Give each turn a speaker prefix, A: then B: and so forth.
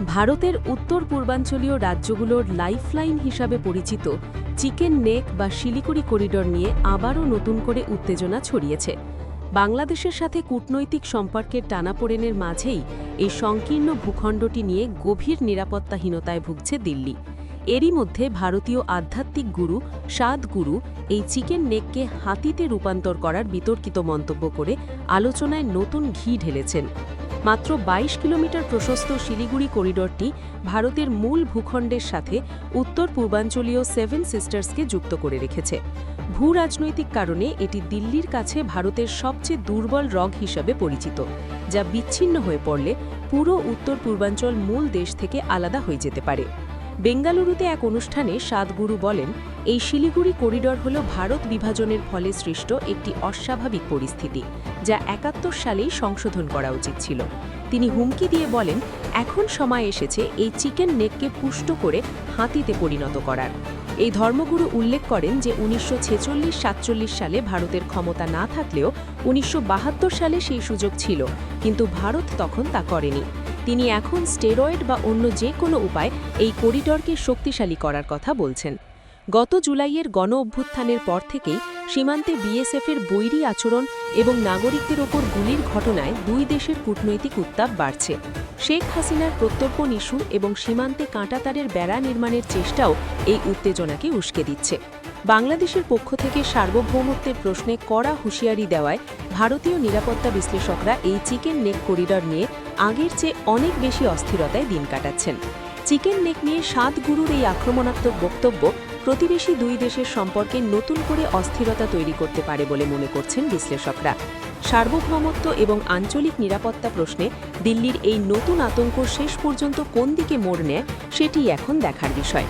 A: ভারতের উত্তর পূর্বাঞ্চলীয় রাজ্যগুলোর লাইফলাইন হিসাবে পরিচিত চিকেন নেক বা শিলিগুড়ি করিডর নিয়ে আবারও নতুন করে উত্তেজনা ছড়িয়েছে। বাংলাদেশের সাথে কূটনৈতিক সম্পর্কের টানাপোড়েনের মাঝেই এই সংকীর্ণ ভূখণ্ডটি নিয়ে গভীর নিরাপত্তাহীনতায় ভুগছে দিল্লি। এরই মধ্যে ভারতীয় আধ্যাত্মিক গুরু সাদগুরু এই চিকেন নেককে হাতিতে রূপান্তর করার বিতর্কিত মন্তব্য করে আলোচনায় নতুন ঘি ঢেলেছেন। মাত্র ২২ কিলোমিটার প্রশস্ত শিলিগুড়ি করিডরটি ভারতের মূল ভূখণ্ডের সাথে উত্তর পূর্বাঞ্চলীয় সেভেন সিস্টার্সকে যুক্ত করে রেখেছে। ভূ রাজনৈতিক কারণে এটি দিল্লির কাছে ভারতের সবচেয়ে দুর্বল রগ হিসাবে পরিচিত, যা বিচ্ছিন্ন হয়ে পড়লে পুরো উত্তর পূর্বাঞ্চল মূল দেশ থেকে আলাদা হয়ে যেতে পারে। বেঙ্গালুরুতে এক অনুষ্ঠানে সাদগুরু বলেন, এই শিলিগুড়ি করিডর হল ভারত বিভাজনের ফলে সৃষ্ট একটি অস্বাভাবিক পরিস্থিতি, যা ৭১ সালেই সংশোধন করা উচিত ছিল। তিনি হুমকি দিয়ে বলেন, এখন সময় এসেছে এই চিকেন নেককে পুষ্ট করে হাতিতে পরিণত করার। এই ধর্মগুরু উল্লেখ করেন যে ১৯৪৬-৪৭ সালে ভারতের ক্ষমতা না থাকলেও ১৯৭২ সালে সেই সুযোগ ছিল, কিন্তু ভারত তখন তা করেনি। তিনি এখন স্টেরয়েড বা অন্য যে কোনো উপায় এই করিডরকে শক্তিশালী করার কথা বলছেন। গত জুলাইয়ের গণ অভ্যুত্থানের পর থেকেই সীমান্তে বিএসএফের বৈরী আচরণ এবং নাগরিকদের ওপর গুলির ঘটনায় দুই দেশের কূটনৈতিক উত্তাপ বাড়ছে। শেখ হাসিনার প্রত্যর্পণ ইস্যু এবং সীমান্তে কাঁটাতারের বেড়া নির্মাণের চেষ্টাও এই উত্তেজনাকে উস্কে দিচ্ছে। বাংলাদেশের পক্ষ থেকে সার্বভৌমত্বের প্রশ্নে কড়া হুঁশিয়ারি দেওয়ায় ভারতীয় নিরাপত্তা বিশ্লেষকরা এই চিকেন নেক করিডর নিয়ে আগের চেয়ে অনেক বেশি অস্থিরতায় দিন কাটাচ্ছেন। চিকেন নেক নিয়ে সাদগুরুর এই আক্রমণাত্মক বক্তব্য প্রতিবেশী দুই দেশের সম্পর্কে নতুন করে অস্থিরতা তৈরি করতে পারে বলে মনে করছেন বিশ্লেষকরা। সার্বভৌমত্ব এবং আঞ্চলিক নিরাপত্তা প্রশ্নে দিল্লির এই নতুন আতঙ্ক শেষ পর্যন্ত কোন দিকে মোড় নেয় সেটিই এখন দেখার বিষয়।